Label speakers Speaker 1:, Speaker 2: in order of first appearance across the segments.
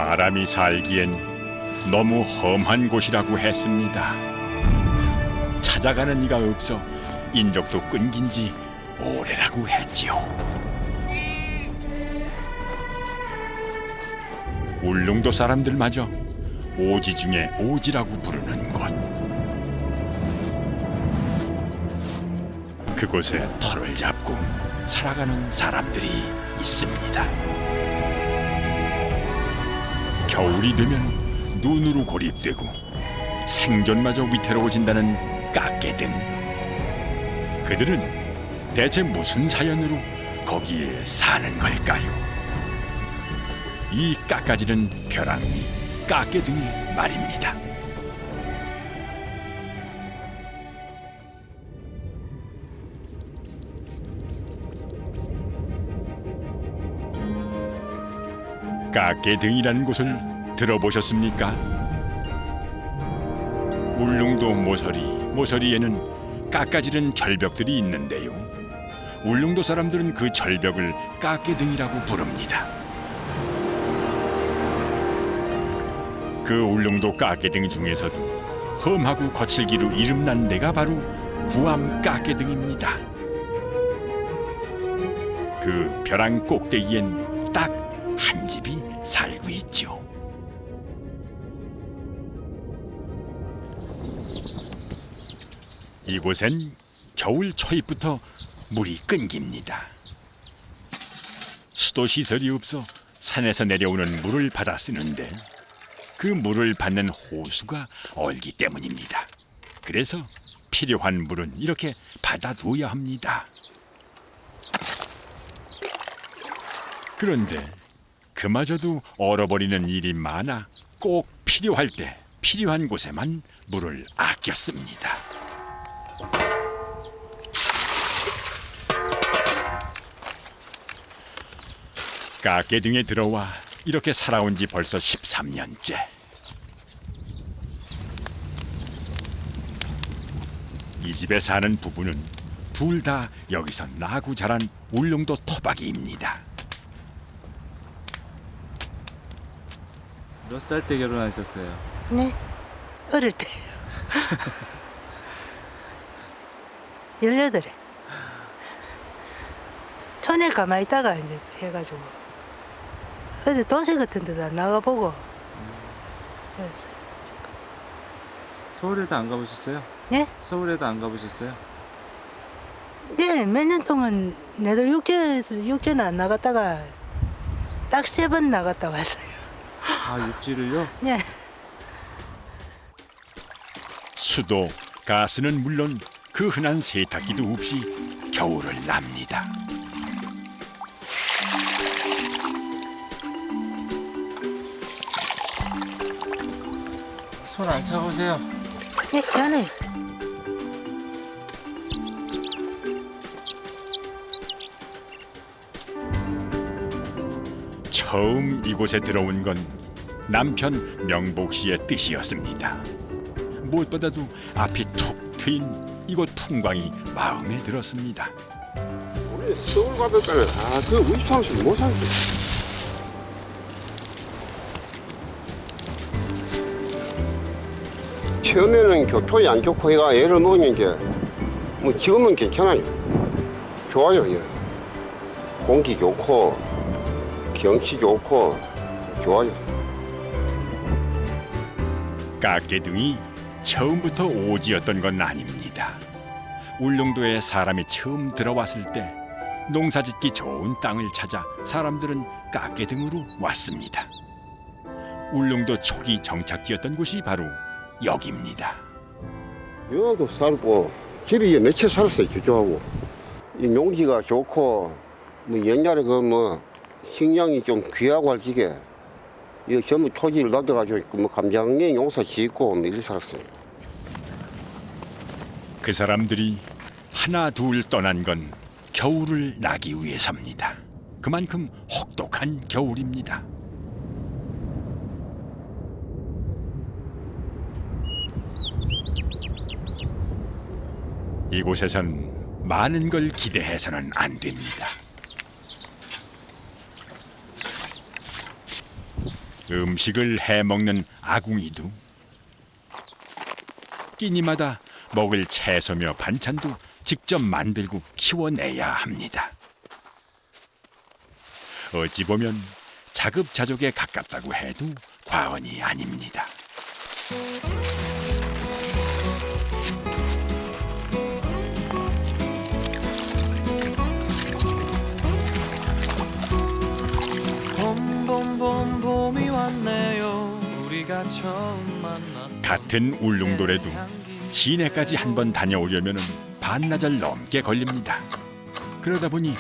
Speaker 1: 사람이 살기엔 너무 험한 곳이라고 했습니다. 찾아가는 이가 없어 인적도 끊긴 지 오래라고 했지요. 울릉도 사람들마저 오지 중에 오지라고 부르는 곳. 그곳에 터를 잡고 살아가는 사람들이 있습니다. 겨울이 되면 눈으로 고립되고 생존마저 위태로워진다는 깎개등. 그들은 대체 무슨 사연으로 거기에 사는 걸까요? 이 깎아지는 벼랑이 깎개등이 말입니다. 깎개등이라는 곳을 들어보셨습니까? 울릉도 모서리에는 깎아지른 절벽들이 있는데요. 울릉도 사람들은 그 절벽을 깎개등이라고 부릅니다. 그 울릉도 깎개등 중에서도 험하고 거칠기로 이름난 데가 바로 구암 깎개등입니다. 그 벼랑 꼭대기엔 딱 한 집이 살고 있죠. 이곳엔 겨울 초입부터 물이 끊깁니다. 수도 시설이 없어 산에서 내려오는 물을 받아 쓰는데 그 물을 받는 호수가 얼기 때문입니다. 그래서 필요한 물은 이렇게 받아두어야 합니다. 그런데 그마저도 얼어버리는 일이 많아 꼭 필요할 때 필요한 곳에만 물을 아꼈습니다. 깎개등에 들어와 이렇게 살아온 지 벌써 13년째. 이 집에 사는 부부는 둘 다 여기서 나고 자란 울릉도 토박이입니다.
Speaker 2: 몇 살 때 결혼하셨어요?
Speaker 3: 네, 어릴 때요. 18에. 촌에 가만히 있다가 이제 해가지고 어디 동생 같은 데도 안 나가보고 그랬어요.
Speaker 2: 서울에도 안 가보셨어요?
Speaker 3: 네?
Speaker 2: 서울에도 안 가보셨어요?
Speaker 3: 네, 몇 년 동안 내도 육지는 안 나갔다가 딱 3번 나갔다 왔어요.
Speaker 2: 아, 육지를요?
Speaker 3: 네.
Speaker 1: 수도, 가스는 물론 그 흔한 세탁기도 없이 겨울을 납니다.
Speaker 2: 손 안 차보세요.
Speaker 3: 네, 괜찮아요.
Speaker 1: 처음 이곳에 들어온 건 남편 명복 씨의 뜻이었습니다. 무엇보다도 앞이 툭 트인 이곳 풍광이 마음에 들었습니다.
Speaker 4: 우리 서울 갔을 때는 그 우집사무실 못 살았어. 처음에는 교통이 안 좋고 해가 애를 먹으면 이제 뭐 지금은 괜찮아요. 좋아요. 예. 공기 좋고 경치 좋고 좋아요.
Speaker 1: 깎개등이 처음부터 오지였던 건 아닙니다. 울릉도에 사람이 처음 들어왔을 때 농사짓기 좋은 땅을 찾아 사람들은 깎개등으로 왔습니다. 울릉도 초기 정착지였던 곳이 바로 여기입니다.
Speaker 4: 여기도 살고 집이 며칠 살았어요. 저쪽하고 이 용기가 좋고 뭐 옛날에 그 뭐 식량이 좀 귀하고 할 적에 이 전부 토지를 놔둬가지고 뭐 감장에 용사 짓고 뭐 이렇게 살았어요.
Speaker 1: 그 사람들이 하나 둘 떠난 건 겨울을 나기 위해서입니다. 그만큼 혹독한 겨울입니다. 이곳에선 많은 걸 기대해서는 안 됩니다. 음식을 해먹는 아궁이도 끼니마다 먹을 채소며 반찬도 직접 만들고 키워내야 합니다. 어찌 보면 자급자족에 가깝다고 해도 과언이 아닙니다.
Speaker 5: 봄봄봄 봄이 왔네요. 우리가 처음 만났던
Speaker 1: 같은 울릉도래도 시내까지 한 번 다녀오려면 반나절 넘게 걸립니다. 그러다 보니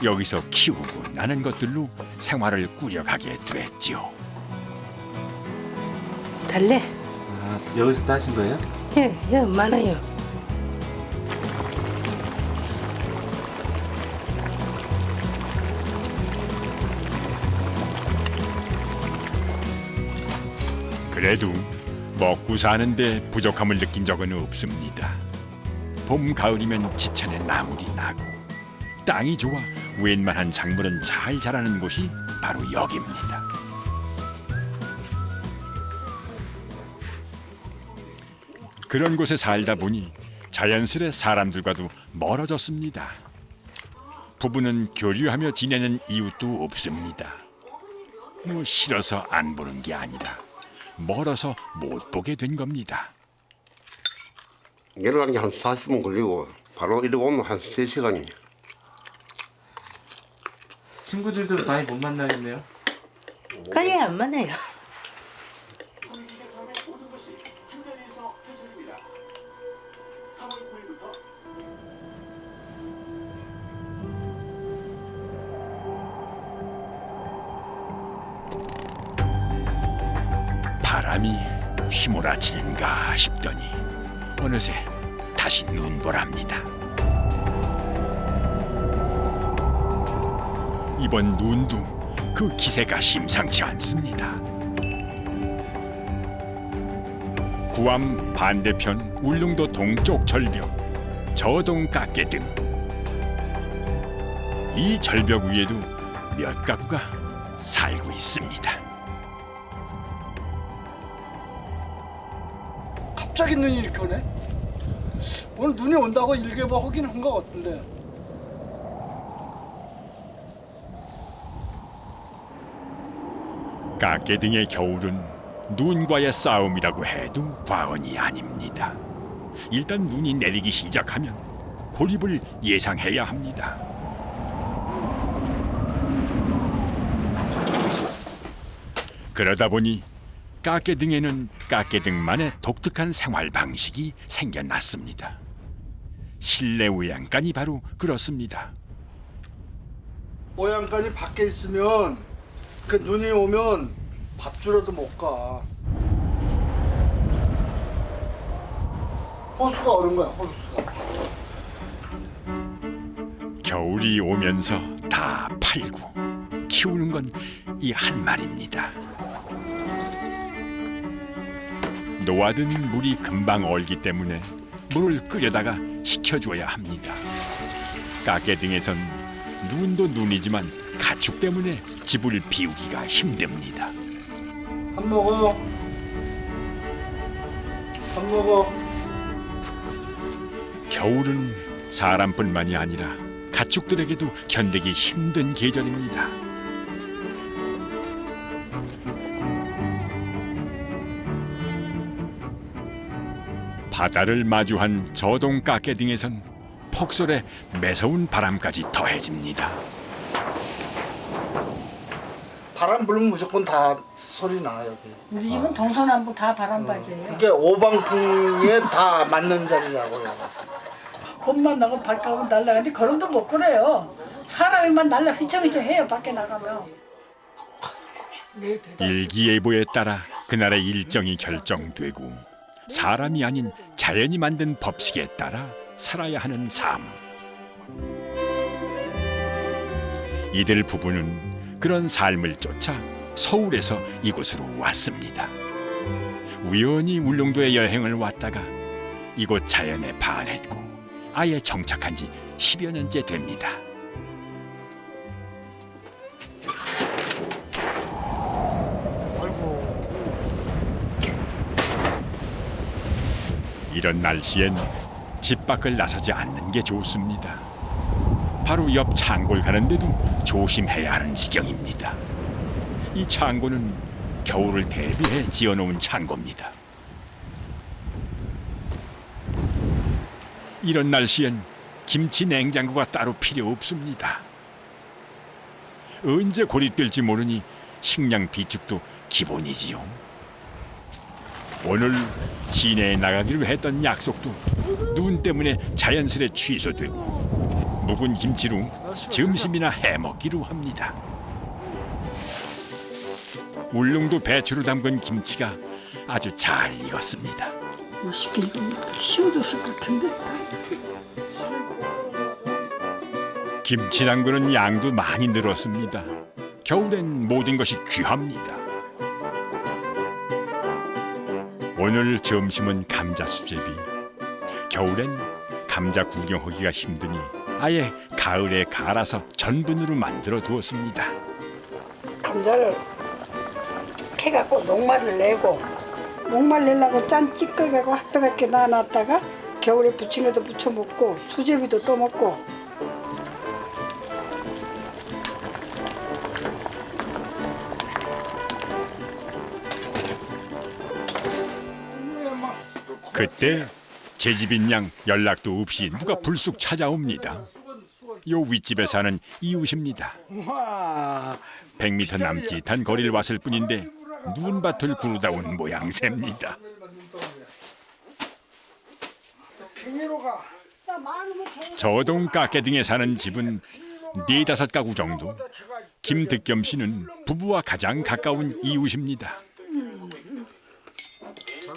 Speaker 1: 여기서 키우고 나는 것들로 생활을 꾸려가게 됐지요.
Speaker 3: 달래.
Speaker 2: 아, 여기서 따신 거예요?
Speaker 3: 예, 예, 많아요.
Speaker 1: 그래도 먹고 사는데 부족함을 느낀 적은 없습니다. 봄, 가을이면 지천에 나물이 나고 땅이 좋아 웬만한 작물은 잘 자라는 곳이 바로 여기입니다. 그런 곳에 살다 보니 자연스레 사람들과도 멀어졌습니다. 부부는 교류하며 지내는 이웃도 없습니다. 뭐 싫어서 안 보는 게 아니라 멀어서 못 보게 된 겁니다.
Speaker 4: 내려가는 게 한 40분 걸리고 바로 이리 오면 한 3시간이.
Speaker 2: 친구들도 많이 못 만나겠네요.
Speaker 3: 거의 안 많아요.
Speaker 1: 바람이 휘몰아치는가 싶더니 어느새 다시 눈보랍니다. 이번 눈도 그 기세가 심상치 않습니다. 구암 반대편 울릉도 동쪽 절벽 저동 깎개등. 이 절벽 위에도 몇 가구가 살고 있습니다.
Speaker 6: 갑자기 눈이 이렇게 오네. 오늘 눈이 온다고 일개보 하긴 한 것 같은데.
Speaker 1: 깎개등의 겨울은 눈과의 싸움이라고 해도 과언이 아닙니다. 일단 눈이 내리기 시작하면 고립을 예상해야 합니다. 그러다 보니 깎개등에는 깎개등만의 독특한 생활 방식이 생겨났습니다. 실내 우양간이 바로 그렇습니다.
Speaker 6: 모양간이 밖에 있으면 그 눈이 오면 밥 주러도 못 가. 호수가 얼은 거야, 호수가.
Speaker 1: 겨울이 오면서 다 팔고 키우는 건 이 한 말입니다. 놓아둔 물이 금방 얼기 때문에 물을 끓여다가 식혀줘야 합니다. 깎개등에선 눈도 눈이지만 가축 때문에 집을 비우기가 힘듭니다.
Speaker 6: 밥 먹어. 밥 먹어.
Speaker 1: 겨울은 사람뿐만이 아니라 가축들에게도 견디기 힘든 계절입니다. 바다를 마주한 저동 깎개등에선 폭설에 매서운 바람까지 더해집니다.
Speaker 6: 바람 불면 무조건 다 소리 나 여기.
Speaker 7: 우리 집은 동서남북 다 바람바지예요.
Speaker 6: 이게 오방풍에 다 맞는 자리라고요.
Speaker 7: 겁만 나고 밖에 가면 날라가는데 걸음도 못 걸어요. 사람이만 날라 휘청휘청해요 밖에 나가면. 내일 배달.
Speaker 1: 일기예보에 따라 그날의 일정이 결정되고 사람이 아닌 자연이 만든 법칙에 따라 살아야 하는 삶. 이들 부부는 그런 삶을 쫓아 서울에서 이곳으로 왔습니다. 우연히 울릉도에 여행을 왔다가 이곳 자연에 반했고 아예 정착한 지 10여 년째 됩니다.
Speaker 6: 아이고
Speaker 1: 이런 날씨엔 집 밖을 나서지 않는 게 좋습니다. 바로 옆 창고를 가는데도 조심해야 하는 지경입니다. 이 창고는 겨울을 대비해 지어놓은 창고입니다. 이런 날씨엔 김치 냉장고가 따로 필요 없습니다. 언제 고립될지 모르니 식량 비축도 기본이지요. 오늘 시내에 나가기로 했던 약속도 눈 때문에 자연스레 취소되고 묵은 김치로 점심이나 해먹기로 합니다. 울릉도 배추로 담근 김치가 아주 잘 익었습니다.
Speaker 7: 맛있게 익으면 쉬워졌을 것 같은데.
Speaker 1: 김치 담그는 양도 많이 늘었습니다. 겨울엔 모든 것이 귀합니다. 오늘 점심은 감자 수제비. 겨울엔 감자 구경하기가 힘드니 아예 가을에 갈아서 전분으로 만들어 두었습니다.
Speaker 7: 감자를 캐갖고 녹말을 내고 녹말 내려고 짠 찌꺼기하고 핫바닥게 놔놨다가 겨울에 부침개도 부쳐 먹고 수제비도 또 먹고.
Speaker 1: 그때 제 집인 양 연락도 없이 누가 불쑥 찾아옵니다. 요 윗집에 사는 이웃입니다. 100m 남짓한 거리를 왔을 뿐인데 눈밭을 구르다 온 모양새입니다. 저동 깎개등에 사는 집은 4-5가구 정도. 김득겸 씨는 부부와 가장 가까운 이웃입니다.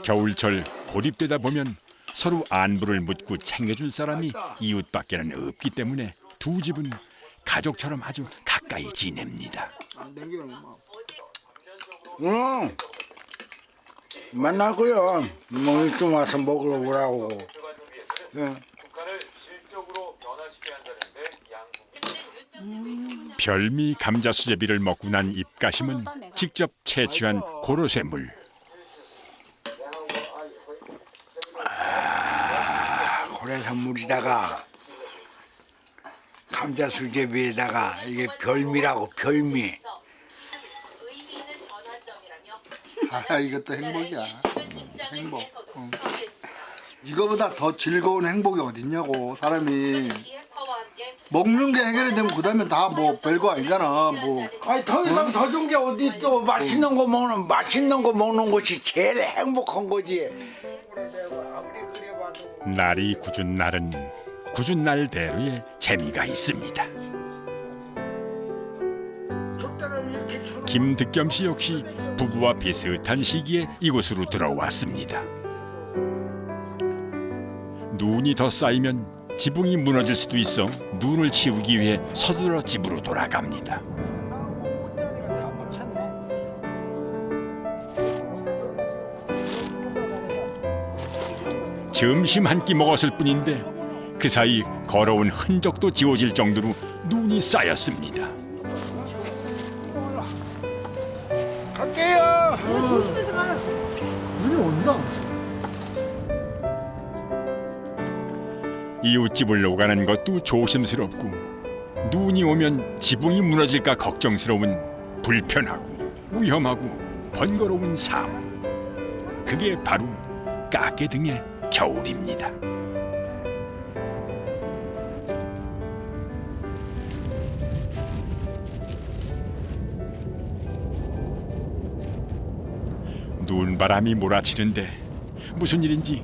Speaker 1: 겨울철 고립되다 보면 서로 안부를 묻고 챙겨줄 사람이 이웃밖에는 없기 때문에 두 집은 가족처럼 아주 가까이 지냅니다.
Speaker 8: 만나고요. 뭐 좀 와서 먹으러 오라고.
Speaker 1: 별미 감자 수제비를 먹고 난 입가심은 직접 채취한 고로쇠물.
Speaker 8: 고래산 물에다가 감자 수제비에다가 이게 별미라고 별미.
Speaker 6: 아, 이것도 행복이야. 행복. 이거보다 더 즐거운 행복이 어딨냐고. 사람이 먹는 게 해결이 되면 그다음에 다 뭐 별거 아니잖아. 뭐.
Speaker 8: 아니 더 이상 더 좋은 게 어디 있어? 맛있는 거 먹는 것이 제일 행복한 거지.
Speaker 1: 날이 굳은 날은 굳은 날대로의 재미가 있습니다. 김득겸 씨 역시 부부와 비슷한 시기에 이곳으로 들어왔습니다. 눈이 더 쌓이면 지붕이 무너질 수도 있어 눈을 치우기 위해 서둘러 집으로 돌아갑니다. 점심 한 끼 먹었을 뿐인데 그 사이 걸어온 흔적도 지워질 정도로 눈이 쌓였습니다.
Speaker 8: 갈게요.
Speaker 6: 눈이 온다.
Speaker 1: 이웃집을 오가는 것도 조심스럽고 눈이 오면 지붕이 무너질까 걱정스러운 불편하고 위험하고 번거로운 삶. 그게 바로 깎개등의 겨울입니다. 눈바람이 몰아치는데 무슨 일인지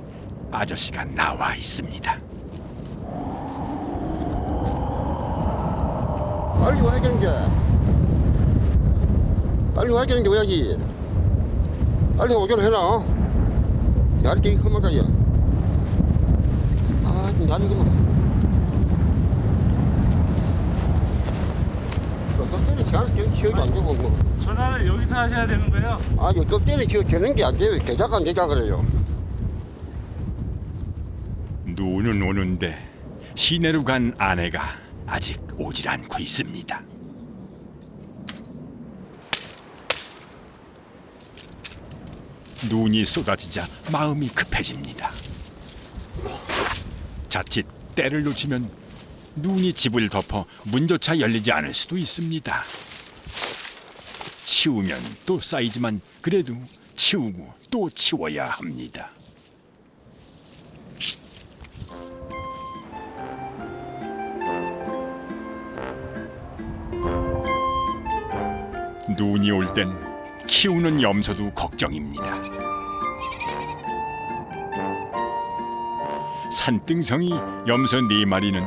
Speaker 1: 아저씨가 나와 있습니다.
Speaker 4: 빨리 와야 되는데. 빨리 와야 되는데 와야지. 빨리 오전 해라. 야르게 험하다야. 아, 나는 이거 껍데기 지어도 안 되고 뭐.
Speaker 2: 전화를 여기서 하셔야 되는 거예요?
Speaker 4: 아, 요 껍데기 되는 게 안 돼요. 대작 안 되자 그래요.
Speaker 1: 눈은 오는데 시내로 간 아내가 아직 오질 않고 있습니다. 눈이 쏟아지자 마음이 급해집니다. 자칫 때를 놓치면 눈이 집을 덮어 문조차 열리지 않을 수도 있습니다. 치우면 또 쌓이지만 그래도 치우고 또 치워야 합니다. 눈이 올 땐 키우는 염소도 걱정입니다. 산등성이 염소 4마리는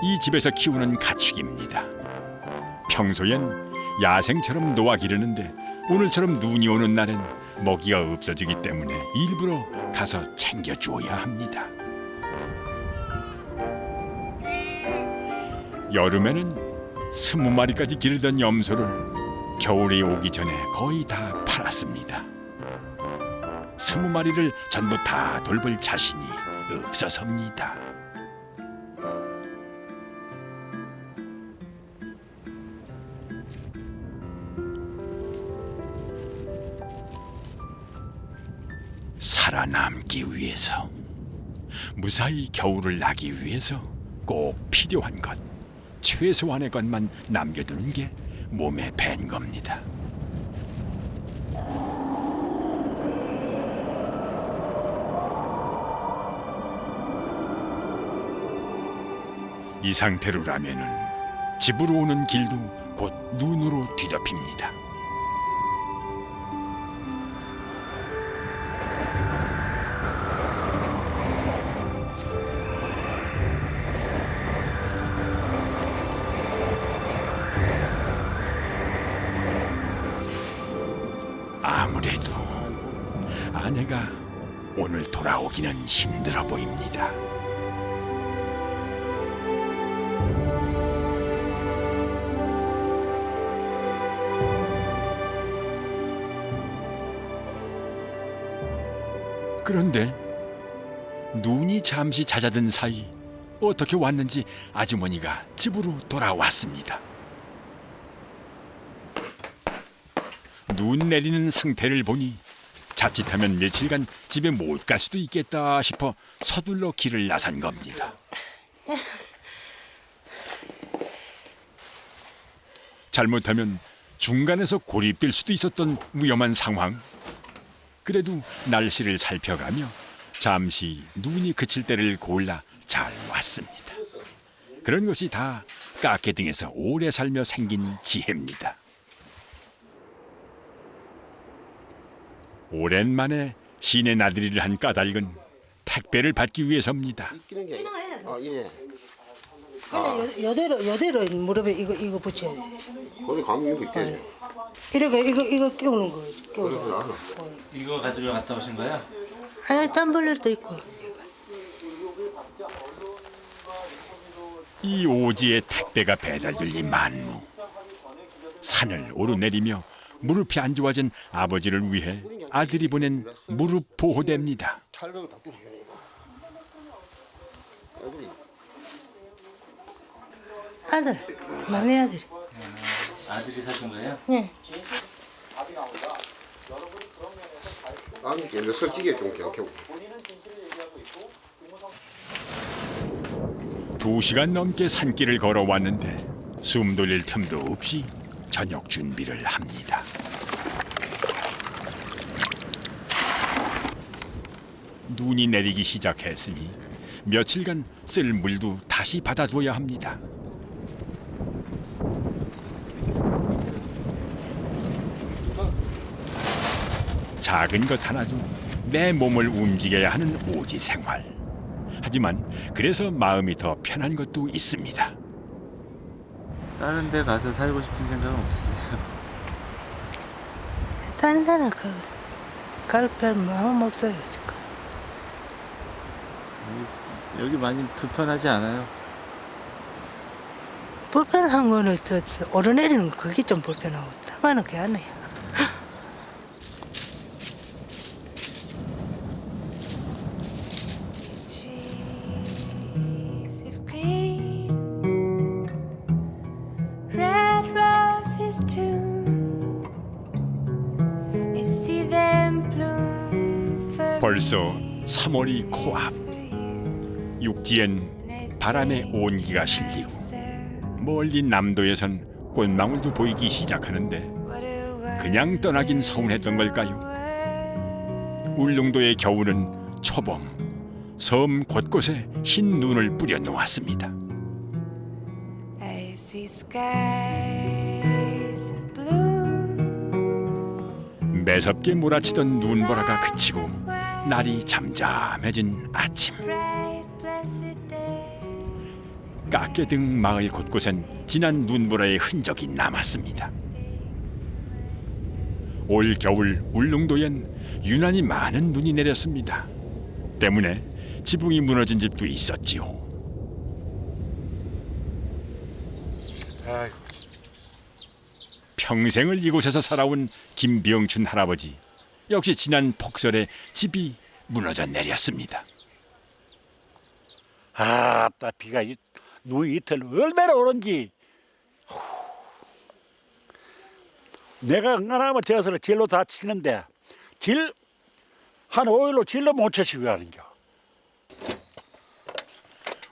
Speaker 1: 이 집에서 키우는 가축입니다. 평소엔 야생처럼 놓아 기르는데 오늘처럼 눈이 오는 날엔 먹이가 없어지기 때문에 일부러 가서 챙겨주어야 합니다. 여름에는 20마리까지 기르던 염소를 겨울이 오기 전에 거의 다 팔았습니다. 20마리를 전부 다 돌볼 자신이 없어서입니다. 살아남기 위해서, 무사히 겨울을 나기 위해서 꼭 필요한 것, 최소한의 것만 남겨두는 게 몸에 밴 겁니다. 이 상태로라면은 집으로 오는 길도 곧 눈으로 뒤덮입니다. 아무래도 아내가 오늘 돌아오기는 힘들어 보입니다. 그런데 눈이 잠시 잦아든 사이 어떻게 왔는지 아주머니가 집으로 돌아왔습니다. 눈 내리는 상태를 보니 자칫하면 며칠간 집에 못 갈 수도 있겠다 싶어 서둘러 길을 나선 겁니다. 잘못하면 중간에서 고립될 수도 있었던 위험한 상황. 그래도 날씨를 살펴가며 잠시 눈이 그칠 때를 골라 잘 왔습니다. 그런 것이 다 까케등에서 오래 살며 생긴 지혜입니다. 오랜만에 시내 나들이를 한 까닭은 택배를 받기 위해서입니다.
Speaker 4: 아, 예.
Speaker 3: 그냥 여대로 무릎에 이거 붙여야 돼.
Speaker 4: 거기 가면 여기 있대.
Speaker 3: 이거 끼우는 거.
Speaker 2: 이거 가지고 갔다 오신 거예요?
Speaker 3: 아니 텀블러도 있고.
Speaker 1: 이 오지에 택배가 배달될 이 만무. 산을 오르내리며 무릎이 안 좋아진 아버지를 위해 아들이 보낸 무릎 보호대입니다.
Speaker 4: 찰떡을 바꾸세요.
Speaker 3: 아들, 막내 아들.
Speaker 2: 아들이 사준 거예요?
Speaker 3: 네.
Speaker 4: 아니, 이제 설치기에 좀 경쾌하고.
Speaker 1: 2시간 넘게 산길을 걸어왔는데 숨 돌릴 틈도 없이 저녁 준비를 합니다. 눈이 내리기 시작했으니 며칠간 쓸 물도 다시 받아두어야 합니다. 작은 것 하나도 내 몸을 움직여야 하는 오지 생활. 하지만 그래서 마음이 더 편한 것도 있습니다.
Speaker 2: 다른 데 가서 살고 싶은 생각은 없으세요?
Speaker 3: 다른 데는 갈 마음 없어요 지금.
Speaker 2: 여기 많이 불편하지 않아요?
Speaker 3: 불편한 거는 저 오르내리는 거 그게 좀 불편하고 땅은 그게 안 해요.
Speaker 9: Trees of green, red roses too. You see them bloom for
Speaker 1: 벌써
Speaker 9: me,
Speaker 1: 3월이 코앞. 육지엔 바람의 온기가 실리고 멀리 남도에선 꽃망울도 보이기 시작하는데 그냥 떠나긴 서운했던 걸까요? 울릉도의 겨울은 초봄, 섬 곳곳에 흰 눈을 뿌려 놓았습니다.
Speaker 9: I see skies of blue.
Speaker 1: 매섭게 몰아치던 눈보라가 그치고 날이 잠잠해진 아침.
Speaker 9: Bright, blessed days.
Speaker 1: 깎개등 마을 곳곳엔 진한 눈보라의 흔적이 남았습니다. 올 겨울 울릉도엔 유난히 많은 눈이 내렸습니다. 때문에 지붕이 무너진 집도 있었지요. 평생을 이곳에서 살아온 김병춘 할아버지 역시 지난 폭설에 집이 무너져 내렸습니다.
Speaker 8: 아따 비가 눈이 이틀 얼마나 오는지. 내가 응가나면 저서 질로 다 치는데 질 한 5일로 질로 못 쳐시고 하는겨.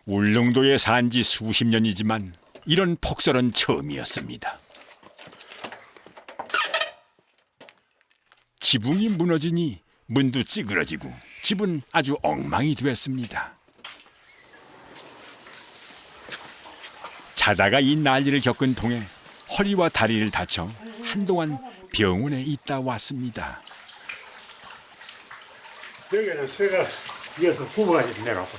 Speaker 1: 울릉도에 산 지 수십 년이지만 이런 폭설은 처음이었습니다. 지붕이 무너지니 문도 찌그러지고 집은 아주 엉망이 되었습니다. 자다가 이 난리를 겪은 통에 허리와 다리를 다쳐 한동안 병원에 있다 왔습니다.
Speaker 8: 여기는 새가 위에서 후보가 내려오고.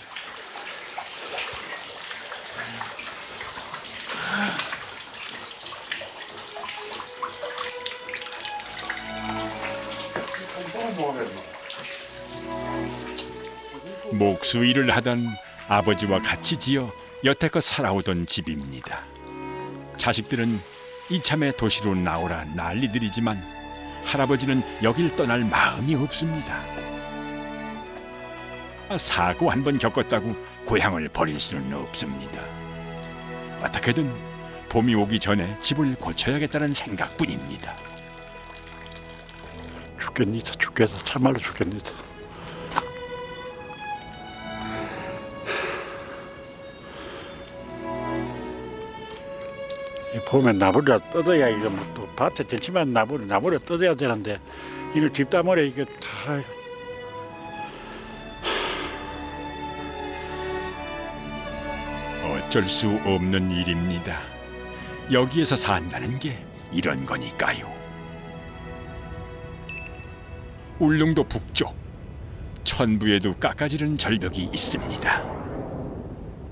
Speaker 1: 목수일을 하던 아버지와 같이 지어 여태껏 살아오던 집입니다. 자식들은 이참에 도시로 나오라 난리들이지만 할아버지는 여길 떠날 마음이 없습니다. 사고 한 번 겪었다고 고향을 버릴 수는 없습니다. 어떻게든 봄이 오기 전에 집을 고쳐야겠다는 생각뿐입니다.
Speaker 8: 죽겠니다. 죽겠어. 참말로 죽겠니다. 봄에 나무를 뜯어야 이거 또 밭에 전치만 나무를 뜯어야 되는데 이걸 뒷담화에 이게 다
Speaker 1: 어쩔 수 없는 일입니다. 여기에서 산다는 게 이런 거니까요. 울릉도 북쪽 천부에도 깎아지른 절벽이 있습니다.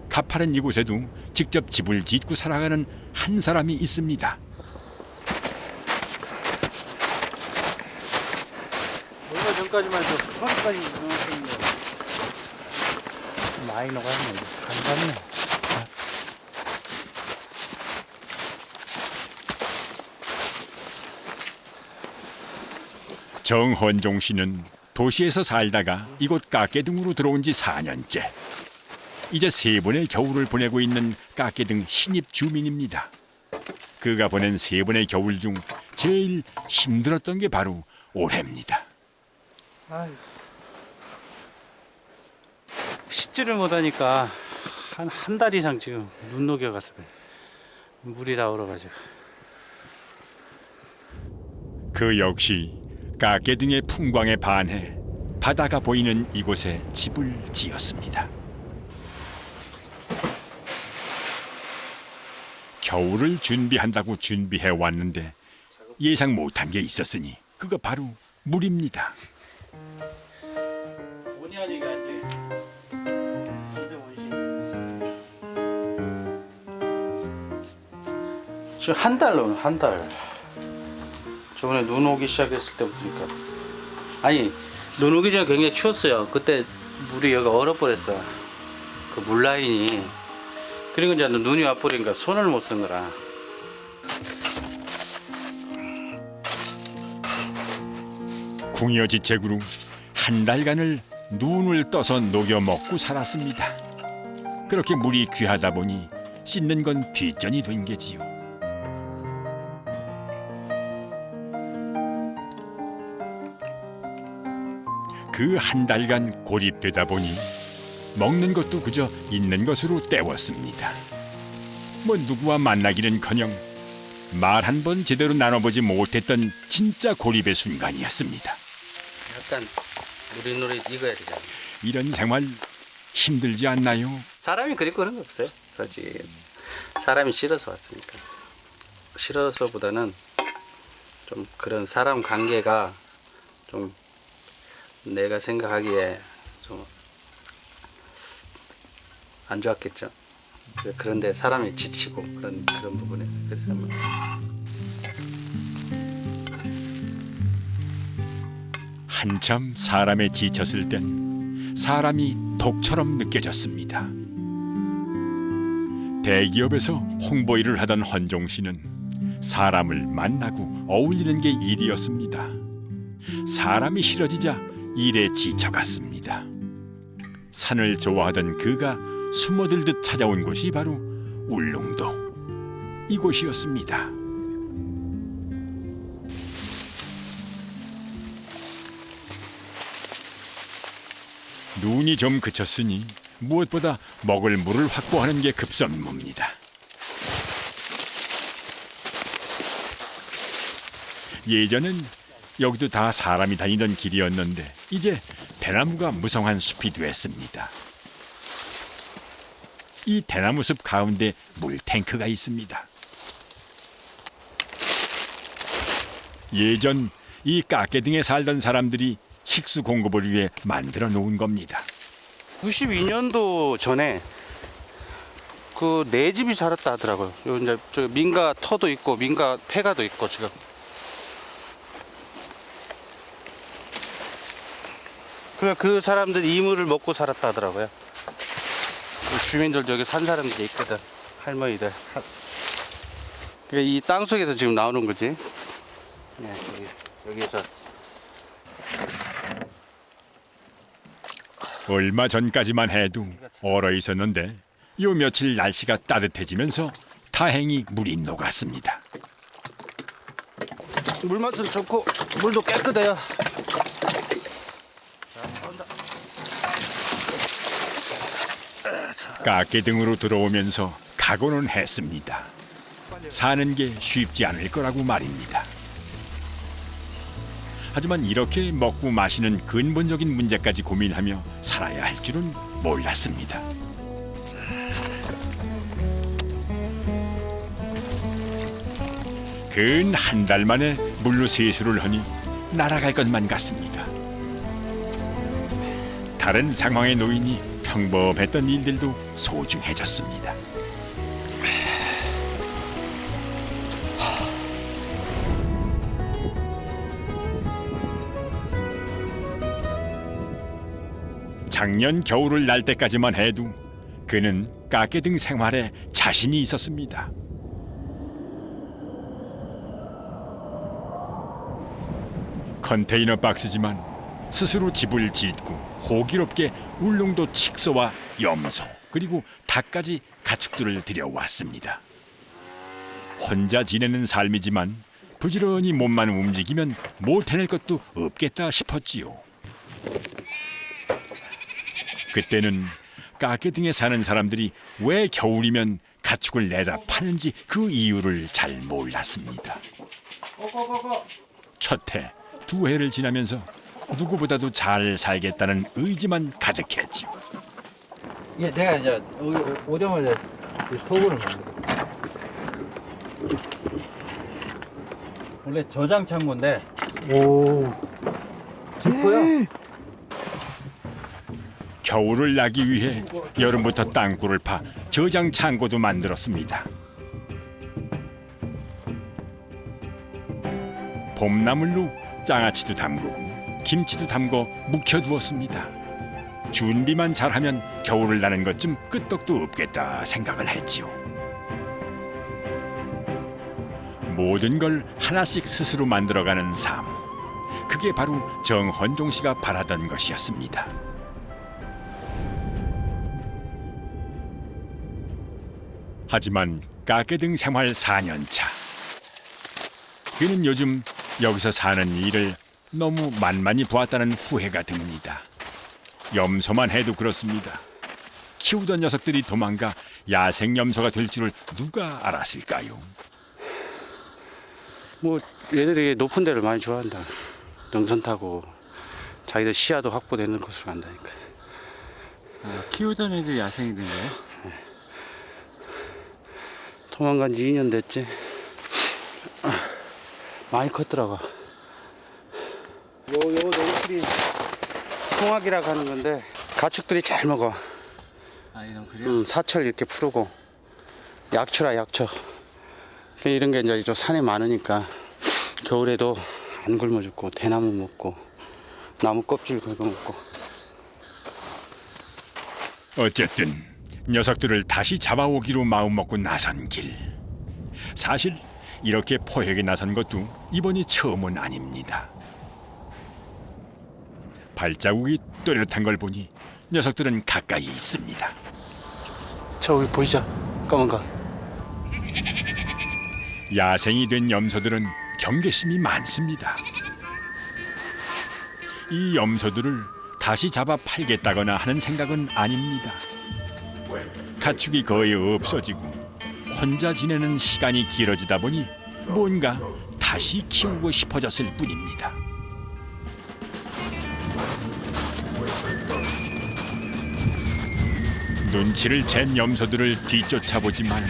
Speaker 1: 가파른 이곳에도 직접 집을 짓고 살아가는 한 사람이 있습니다.
Speaker 2: 얼마 전까지만 해도 천까지 넘었는데 많이 녹았네. 간단네.
Speaker 1: 정헌종 씨는 도시에서 살다가 이곳 깎개등으로 들어온 지 4년째. 이제 3번의 겨울을 보내고 있는 깎개등 신입 주민입니다. 그가 보낸 3번의 겨울 중 제일 힘들었던 게 바로 올해입니다.
Speaker 2: 씻지를 못하니까 한 달 이상 지금 눈 녹여가서 그래. 물이 다 얼어가지고.
Speaker 1: 그 역시 깎개등의 풍광에 반해 바다가 보이는 이곳에 집을 지었습니다. 겨울을 준비한다고 준비해 왔는데 예상 못한 게 있었으니 그거 바로 물입니다.
Speaker 2: 온이하니까 이제 지금 한 달로 한 달. 저번에 눈 오기 시작했을 때부터니까. 아니 눈 오기 전에 굉장히 추웠어요. 그때 물이 여기 얼어버렸어. 그 물 라인이. 그리고 이제 눈이 와버리니까 손을 못 쓴 거라.
Speaker 1: 궁여지책으로 한 달간을 눈을 떠서 녹여 먹고 살았습니다. 그렇게 물이 귀하다 보니 씻는 건 뒷전이 된 게지요. 그 한 달간 고립되다 보니 먹는 것도 그저 있는 것으로 때웠습니다. 뭐 누구와 만나기는커녕 말 한 번 제대로 나눠보지 못했던 진짜 고립의 순간이었습니다.
Speaker 2: 약간 노릇노릇 익어야 되잖아.
Speaker 1: 이런 생활 힘들지 않나요?
Speaker 2: 사람이 그립고 그런 거 없어요. 솔직히 사람이 싫어서 왔으니까. 싫어서보다는 좀 그런 사람 관계가 좀 내가 생각하기에 좀 안 좋았겠죠. 그런데 사람이 지치고 그런 부분에 그래서 뭐.
Speaker 1: 한참 사람에 지쳤을 땐 사람이 독처럼 느껴졌습니다. 대기업에서 홍보 일을 하던 헌종 씨는 사람을 만나고 어울리는 게 일이었습니다. 사람이 싫어지자 일에 지쳐갔습니다. 산을 좋아하던 그가 숨어들듯 찾아온 곳이 바로 울릉도 이곳이었습니다. 눈이 좀 그쳤으니 무엇보다 먹을 물을 확보하는 게 급선무입니다. 예전엔 여기도 다 사람이 다니던 길이었는데 이제 대나무가 무성한 숲이 됐습니다. 이 대나무 숲 가운데 물탱크가 있습니다. 예전 이 깎개등에 살던 사람들이 식수 공급을 위해 만들어 놓은 겁니다.
Speaker 2: 92년도 전에 그 네 집이 살았다 하더라고요. 요 이제 저 민가 터도 있고 민가 폐가도 있고 지금. 그래 그 사람들 이물을 먹고 살았다 하더라고요. 주민들 저기 산 사람들이 있거든. 할머니들. 이 땅 속에서 지금 나오는 거지. 네, 여기에서.
Speaker 1: 얼마 전까지만 해도 얼어 있었는데 요 며칠 날씨가 따뜻해지면서 다행히 물이 녹았습니다.
Speaker 2: 물 맛은 좋고 물도 깨끗해요.
Speaker 1: 깎개등으로 들어오면서 각오는 했습니다. 사는 게 쉽지 않을 거라고 말입니다. 하지만 이렇게 먹고 마시는 근본적인 문제까지 고민하며 살아야 할 줄은 몰랐습니다. 근 한 달 만에 물로 세수를 하니 날아갈 것만 같습니다. 다른 상황에 놓이니 평범했던 일들도 소중해졌습니다. 작년 겨울을 날 때까지만 해도 그는 깎개등 생활에 자신이 있었습니다. 컨테이너 박스지만 스스로 집을 짓고 호기롭게 울릉도 칙소와 염소 그리고 닭까지 가축들을 들여왔습니다. 혼자 지내는 삶이지만 부지런히 몸만 움직이면 못 해낼 것도 없겠다 싶었지요. 그때는 깎개등에 사는 사람들이 왜 겨울이면 가축을 내다 파는지 그 이유를 잘 몰랐습니다. 첫 해, 두 해를 지나면서 누구보다도 잘 살겠다는 의지만 가득했죠.
Speaker 2: 예, 내가 이제 오자마자 도구를 만들어. 원래 저장 창고인데. 오. 깊어요?
Speaker 1: 겨울을 나기 위해 여름부터 땅굴을 파 저장 창고도 만들었습니다. 봄나물로 장아찌도 담그고 김치도 담궈 묵혀두었습니다. 준비만 잘하면 겨울을 나는 것쯤 끄떡도 없겠다 생각을 했지요. 모든 걸 하나씩 스스로 만들어가는 삶. 그게 바로 정헌종 씨가 바라던 것이었습니다. 하지만 깎개등 생활 4년 차. 그는 요즘 여기서 사는 일을 너무 만만히 보았다는 후회가 듭니다. 염소만 해도 그렇습니다. 키우던 녀석들이 도망가 야생 염소가 될 줄을 누가 알았을까요?
Speaker 2: 뭐 얘들이 높은 데를 많이 좋아한다. 능선 타고 자기들 시야도 확보되는 곳으로 간다니까.
Speaker 10: 키우던 애들 야생이 된 거예요?
Speaker 2: 도망간 지 2년 됐지. 많이 컸더라고. 요 농풀이 송악이라고 하는 건데 가축들이 잘 먹어.
Speaker 10: 아, 이런 그래요?
Speaker 2: 사철 이렇게 풀고 약초라 약초. 이런 게 이제 이쪽 산에 많으니까 겨울에도 안 굶어 죽고 대나무 먹고 나무 껍질 긁어 먹고.
Speaker 1: 어쨌든 녀석들을 다시 잡아오기로 마음먹고 나선 길. 사실 이렇게 포획에 나선 것도 이번이 처음은 아닙니다. 발자국이 또렷한 걸 보니 녀석들은 가까이 있습니다.
Speaker 2: 저기 보이죠? 검은 거.
Speaker 1: 야생이 된 염소들은 경계심이 많습니다. 이 염소들을 다시 잡아 팔겠다거나 하는 생각은 아닙니다. 가축이 거의 없어지고 혼자 지내는 시간이 길어지다 보니 뭔가 다시 키우고 싶어졌을 뿐입니다. 눈치를 챈 염소들을 뒤쫓아보지만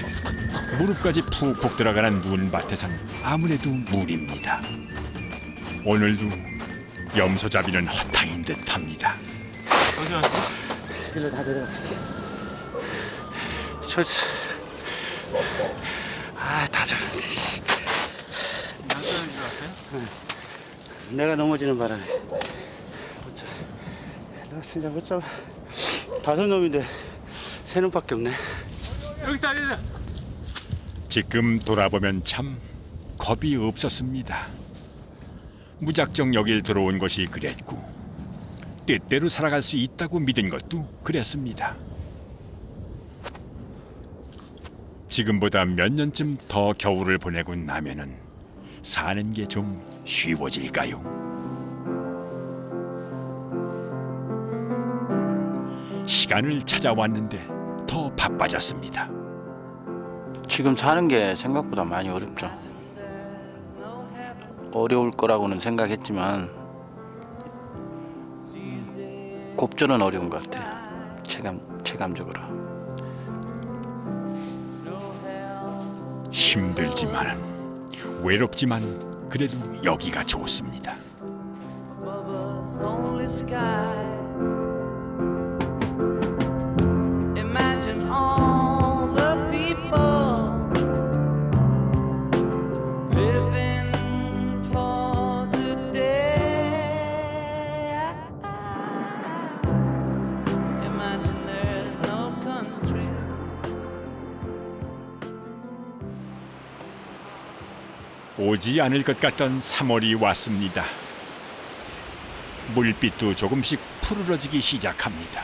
Speaker 1: 무릎까지 푹푹 들어가는 눈밭에선 아무래도 무리입니다. 오늘도 염소잡이는 허탕인 듯합니다.
Speaker 10: 어디 왔어?
Speaker 2: 길로 다 내려갔어. 철수. 다 잡았네.
Speaker 10: 양쪽으로 들어왔어요?
Speaker 2: 내가 넘어지는 바람에 내가 진짜 못 잡아. 5놈인데 3놈밖에 없네.
Speaker 10: 여기 있다, 여기 있다.
Speaker 1: 지금 돌아보면 참 겁이 없었습니다. 무작정 여길 들어온 것이 그랬고 뜻대로 살아갈 수 있다고 믿은 것도 그랬습니다. 지금보다 몇 년쯤 더 겨울을 보내고 나면은 사는 게 좀 쉬워질까요? 시간을 찾아왔는데 더 바빠졌습니다.
Speaker 2: 지금 사는 게 생각보다 많이 어렵죠. 어려울 거라고는 생각했지만 곱절은 어려운 것 같아. 체감적으로.
Speaker 1: 힘들지만 외롭지만 그래도 여기가 좋습니다. 오지 않을 것 같던 3월이 왔습니다. 물빛도 조금씩 푸르러지기 시작합니다.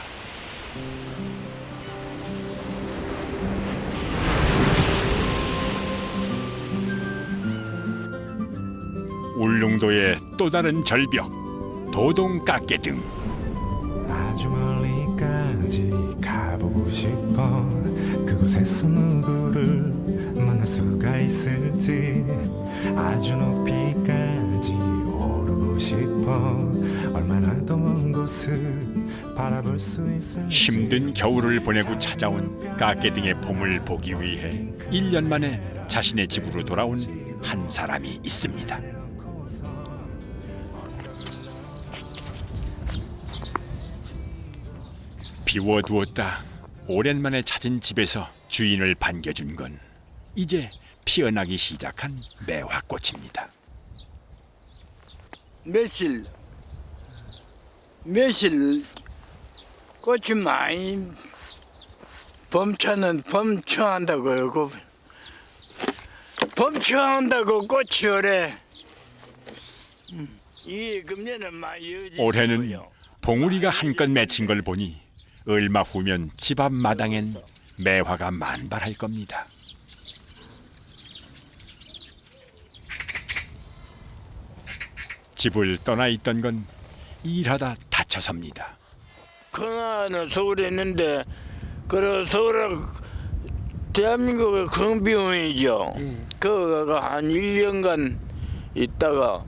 Speaker 1: 울릉도의 또 다른 절벽, 도동 깎개등.
Speaker 11: 아주 멀리까지 가보고 싶어. 그곳에서 누구를 만날 수가 있을지. 아주 높이까지 오르고 싶어. 얼마나 더 먼 곳을 바라볼 수 있을지.
Speaker 1: 힘든 겨울을 보내고 찾아온 깎개등의 봄을 보기 위해 1년 만에 자신의 집으로 돌아온 한 사람이 있습니다. 비워두었다 오랜만에 찾은 집에서 주인을 반겨준 건 이제 피어나기 시작한 매화꽃입니다.
Speaker 12: 며칠 꽃이 많이 범초한다고요. 범초한다고 꽃이 오래. 이 금년은 많이
Speaker 1: 올해는 봉우리가 한껏 맺힌 걸 보니 얼마 후면 집 앞 마당엔 매화가 만발할 겁니다. 집을 떠나 있던 건 일하다 다쳐섭니다.
Speaker 12: 큰아는 서울에 있는데 그리고 서울 대한민국의 큰 병원이죠. 거기가 한 1년간 있다가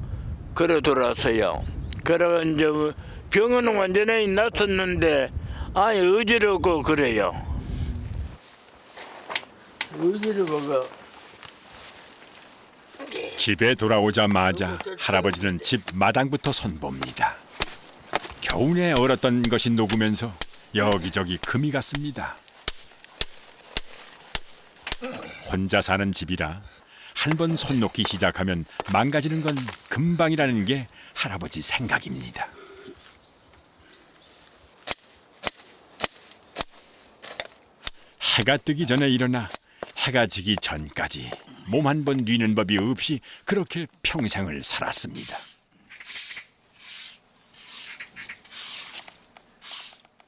Speaker 12: 그래 돌아서요. 그래가 이제 병원은 완전히 났었는데 아니 어지럽고 그래요. 어지럽어가
Speaker 1: 집에 돌아오자마자 할아버지는 집 마당부터 손봅니다. 겨우내 얼었던 것이 녹으면서 여기저기 금이 갔습니다. 혼자 사는 집이라 한 번 손 놓기 시작하면 망가지는 건 금방이라는 게 할아버지 생각입니다. 해가 뜨기 전에 일어나 해가 지기 전까지 몸 한 번 뉘는 법이 없이 그렇게 평생을 살았습니다.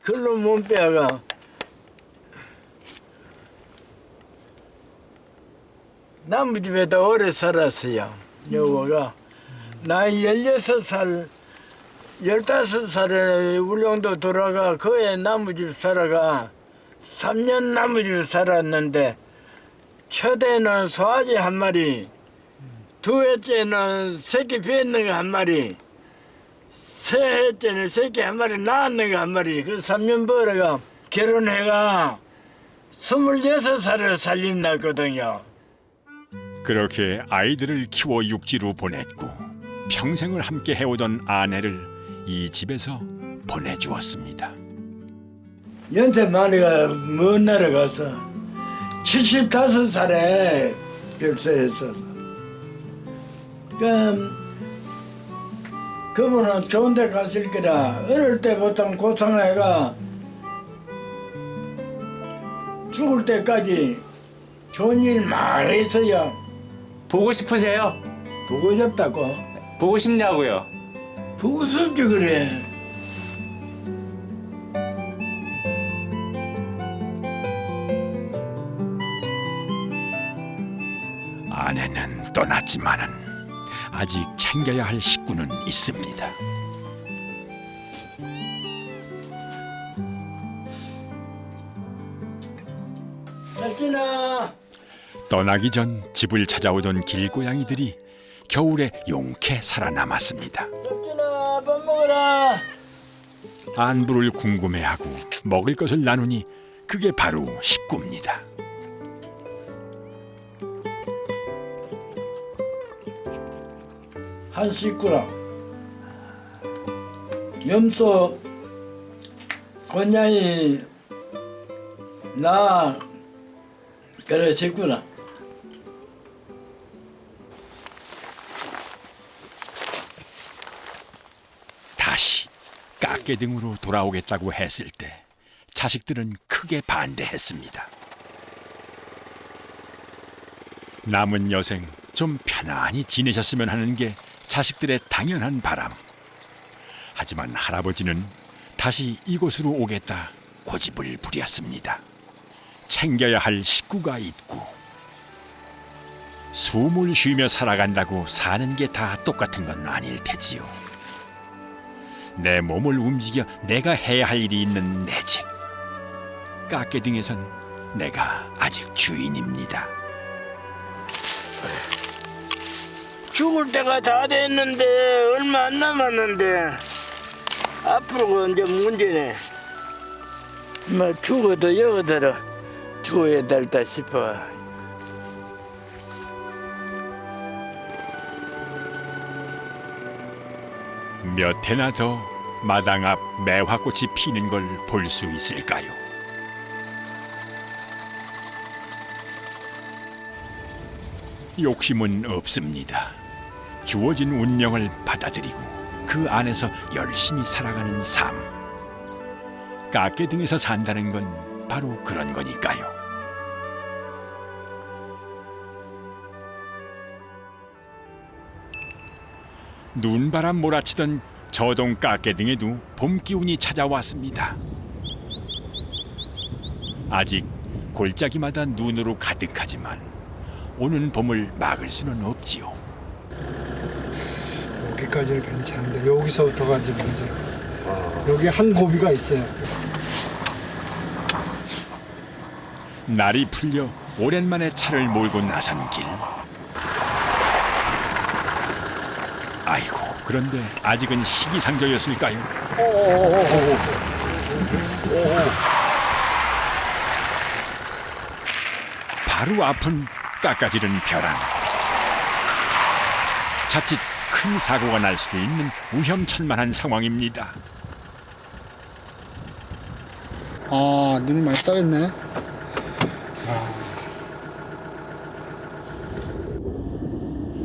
Speaker 12: 글로 못 빼가 남의 집에도 오래 살았어요. 여보가 나이 16살 15살에 울릉도 돌아가 그에 남의 집 살아가 3년 남의 집 살았는데 첫해는 소아지 한 마리, 두해째는 새끼 낳는 거 한 마리, 세해째는 새끼 한 마리 낳는 거 한 마리. 그 3년 벌어가 결혼해가 26살에 살림 났거든요.
Speaker 1: 그렇게 아이들을 키워 육지로 보냈고 평생을 함께 해오던 아내를 이 집에서 보내주었습니다.
Speaker 12: 연세 많이가 먼 나라 가서 75살에 별세했어서 그분은 좋은 데 갔을 거라 어릴 때부터 고생해가 죽을 때까지 좋은 일 많이 했어요.
Speaker 10: 보고 싶으세요?
Speaker 12: 보고 싶다고?
Speaker 10: 보고 싶냐고요?
Speaker 12: 보고 싶지 그래.
Speaker 1: 아내는 떠났지만은 아직 챙겨야 할 식구는 있습니다.
Speaker 12: 찰진아.
Speaker 1: 떠나기 전 집을 찾아오던 길고양이들이 겨울에 용케 살아남았습니다.
Speaker 12: 찰진아 밥 먹어라.
Speaker 1: 안부를 궁금해하고 먹을 것을 나누니 그게 바로 식구입니다.
Speaker 12: 한 식구라. 염소, 권양이, 나, 그래 식구라.
Speaker 1: 다시 깎개등으로 돌아오겠다고 했을 때 자식들은 크게 반대했습니다. 남은 여생 좀 편안히 지내셨으면 하는 게 자식들의 당연한 바람. 하지만 할아버지는 다시 이곳으로 오겠다 고집을 부렸습니다. 챙겨야 할 식구가 있고 숨을 쉬며 살아간다고 사는 게 다 똑같은 건 아닐 테지요. 내 몸을 움직여 내가 해야 할 일이 있는 내 집. 깎개등에선 내가 아직 주인입니다.
Speaker 12: 죽을 때가 다 됐는데 얼마 안 남았는데 앞으로가 이제 문제네. 뭐 죽어도 여기다가 죽어야 될다 싶어.
Speaker 1: 몇 해나 더 마당 앞 매화꽃이 피는 걸 볼 수 있을까요? 욕심은 없습니다. 주어진 운명을 받아들이고 그 안에서 열심히 살아가는 삶. 깎개등에서 산다는 건 바로 그런 거니까요. 눈바람 몰아치던 저동 깎개등에도 봄 기운이 찾아왔습니다. 아직 골짜기마다 눈으로 가득하지만 오는 봄을 막을 수는 없지요.
Speaker 6: 여기까지는 괜찮은데 여기서부터가 이제 문제. 여기 한 고비가 있어요.
Speaker 1: 날이 풀려 오랜만에 차를 몰고 나선 길. 아이고, 그런데 아직은 시기상조였을까요? 바로 앞은 깎아지른 벼랑. 자칫 큰 사고가 날 수도 있는 위험천만한 상황입니다.
Speaker 6: 아, 눈이 많이 쌓였네.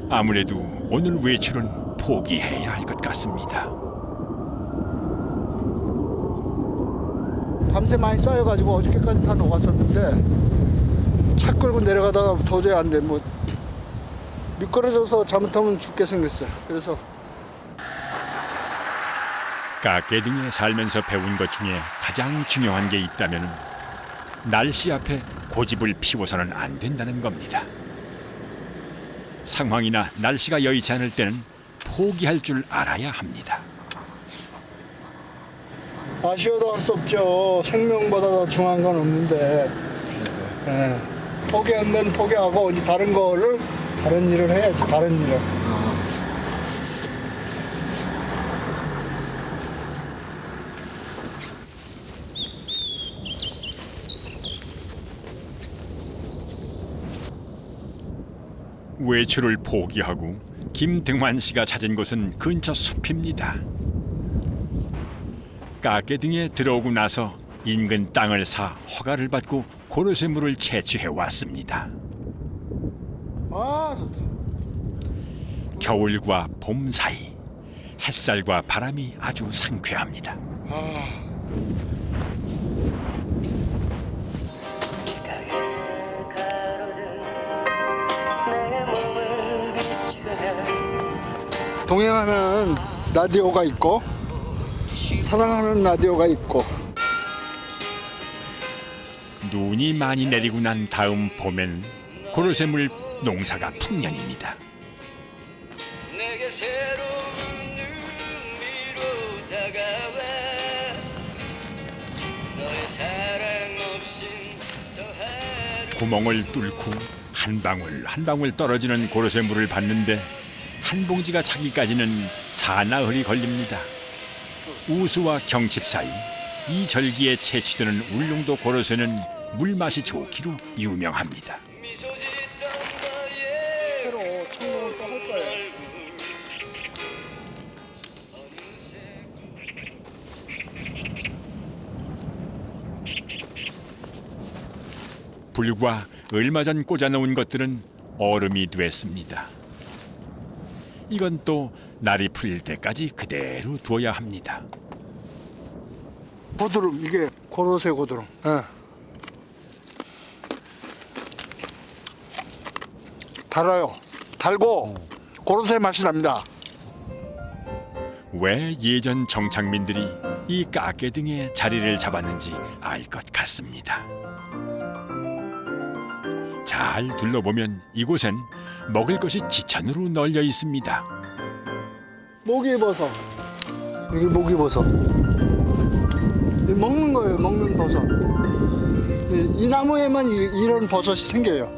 Speaker 1: 아무래도 오늘 외출은 포기해야 할 것 같습니다.
Speaker 6: 밤새 많이 쌓여가지고 어저께까지 다 녹았었는데 차 끌고 내려가다가 도저히 안 돼. 뭐 미끄러져서 잘못하면 죽게 생겼어요. 그래서
Speaker 1: 깎개등에 살면서 배운 것 중에 가장 중요한 게 있다면 날씨 앞에 고집을 피워서는 안 된다는 겁니다. 상황이나 날씨가 여의치 않을 때는 포기할 줄 알아야 합니다.
Speaker 6: 아쉬워도 할 수 없죠. 생명보다 더 중요한 건 없는데 포기한 건 포기하고 이제 다른 일을 해야지. 다른 일을.
Speaker 1: 외출을 포기하고 김등환 씨가 찾은 곳은 근처 숲입니다. 깎개등에 들어오고 나서 인근 땅을 사 허가를 받고 고로쇠 물을 채취해 왔습니다.
Speaker 6: 아, 좋다.
Speaker 1: 겨울과 봄 사이 햇살과 바람이 아주 상쾌합니다.
Speaker 6: 동행하는 라디오가 있고 사랑하는 라디오가 있고.
Speaker 1: 눈이 많이 내리고 난 다음 봄엔 고로쇠물 농사가 풍년입니다. 구멍을 뚫고 한 방울 한 방울 떨어지는 고로쇠물을 받는데 한 봉지가 차기까지는 사나흘이 걸립니다. 우수와 경칩 사이 이 절기에 채취되는 울릉도 고로쇠는 물맛이 좋기로 유명합니다.
Speaker 6: 새로 청룡을 떠날 거예요.
Speaker 1: 불과 얼마 전 꽂아놓은 것들은 얼음이 됐습니다. 이건 또 날이 풀릴 때까지 그대로 두어야 합니다.
Speaker 6: 고드름, 이게 고로쇠 고드름. 달아요. 달고 고로쇠 맛이 납니다.
Speaker 1: 왜 예전 정착민들이 이 깎개등에 자리를 잡았는지 알 것 같습니다. 잘 둘러보면 이곳엔 먹을 것이 지천으로 널려 있습니다.
Speaker 6: 모기버섯. 여기 모기버섯. 먹는 거예요. 먹는 버섯. 이 나무에만 이런 버섯이 생겨요.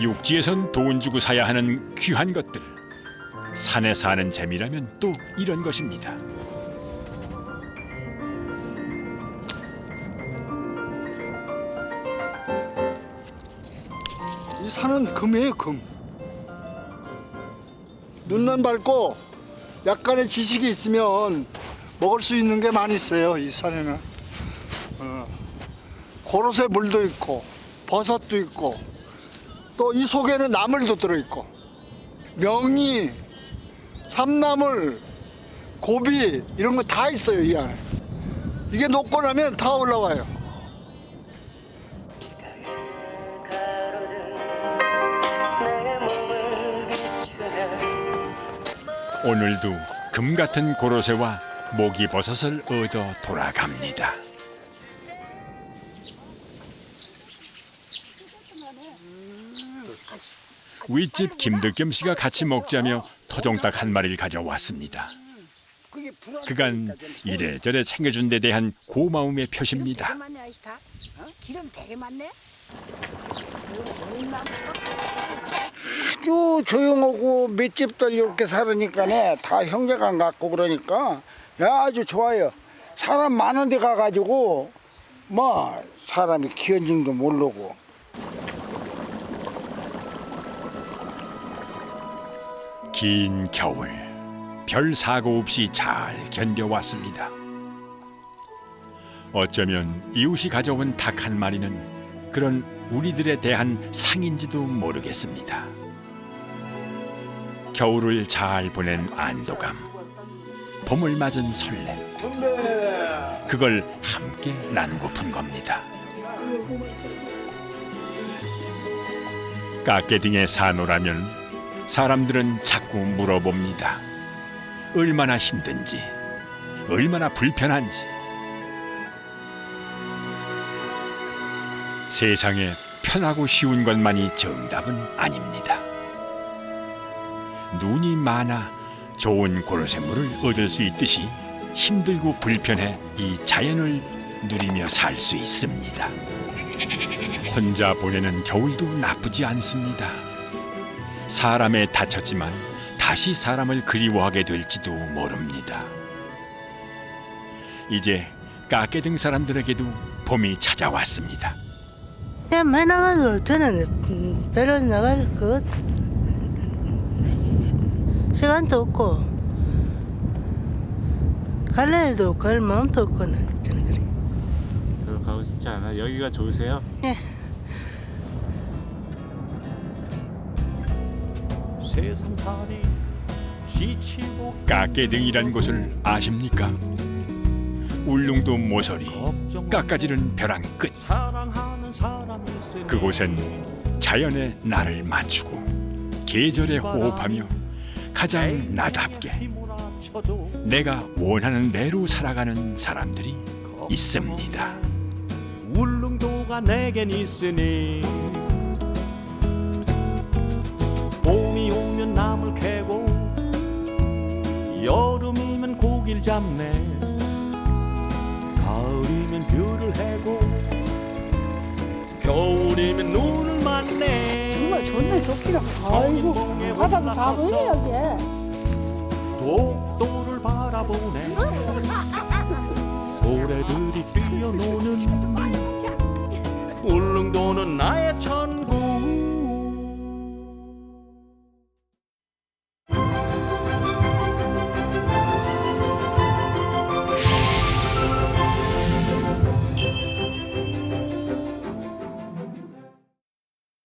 Speaker 1: 육지에선 돈 주고 사야 하는 귀한 것들. 산에 사는 재미라면 또 이런 것입니다.
Speaker 6: 이 산은 금이에요, 금. 눈만 밝고 약간의 지식이 있으면 먹을 수 있는 게 많이 있어요, 이 산에는. 고로쇠 물도 있고 버섯도 있고 또 이 속에는 나물도 들어있고 명이, 삼나물, 고비 이런 거 다 있어요, 이 안에. 이게 녹고 나면 다 올라와요.
Speaker 1: 오늘도 금 같은 고로쇠와 모기버섯을 얻어 돌아갑니다. 윗집 김득겸 씨가 같이 먹자며 토종닭 한 마리를 가져왔습니다. 그간 이래저래 챙겨준 데 대한 고마움의 표시입니다.
Speaker 7: 기름 되게 많네.
Speaker 6: 아주 조용하고 맷집들 이렇게 살으니까네 다 형제간 같고 그러니까 아주 좋아요. 사람 많은 데 가가지고 뭐 사람이 기현징도 모르고.
Speaker 1: 긴 겨울 별 사고 없이 잘 견뎌왔습니다. 어쩌면 이웃이 가져온 닭 한 마리는 그런 우리들에 대한 상인지도 모르겠습니다. 겨울을 잘 보낸 안도감, 봄을 맞은 설렘, 그걸 함께 나누고픈 겁니다. 깎개등에 사노라면 사람들은 자꾸 물어봅니다. 얼마나 힘든지, 얼마나 불편한지. 세상에 편하고 쉬운 것만이 정답은 아닙니다. 눈이 많아 좋은 고로쇠물을 얻을 수 있듯이 힘들고 불편해 이 자연을 누리며 살 수 있습니다. 혼자 보내는 겨울도 나쁘지 않습니다. 사람에 다쳤지만 다시 사람을 그리워하게 될지도 모릅니다. 이제 깎개등 사람들에게도 봄이 찾아왔습니다.
Speaker 3: 그냥 많이 나가도 저는 배로 나갈 것 시간도 없고 갈래도 갈 마음도 없고는 저는 그래.
Speaker 10: 별로 가고 싶지 않아. 여기가 좋으세요?
Speaker 3: 예.
Speaker 5: 세상살이 지치고
Speaker 1: 깎개등이란 곳을 아십니까? 울릉도 모서리 깎아지른 벼랑 끝.
Speaker 5: 사랑하는 사람이 있으니
Speaker 1: 그곳엔 자연의 날을 맞추고 계절에 호흡하며 가장 나답게 내가 원하는 대로 살아가는 사람들이 있습니다.
Speaker 5: 울릉도가 내겐 있으니 봄이 오면 나물 캐고 여름이면 고기를 잡네 가을이면 뷰를 해고 겨울이면 눈을 맞네
Speaker 7: 정말 좋네 좋기는. 아이고 바다도 다 보여 여기.
Speaker 5: 독도를 바라보네 고래들이 뛰어노는 울릉도는 나의 천국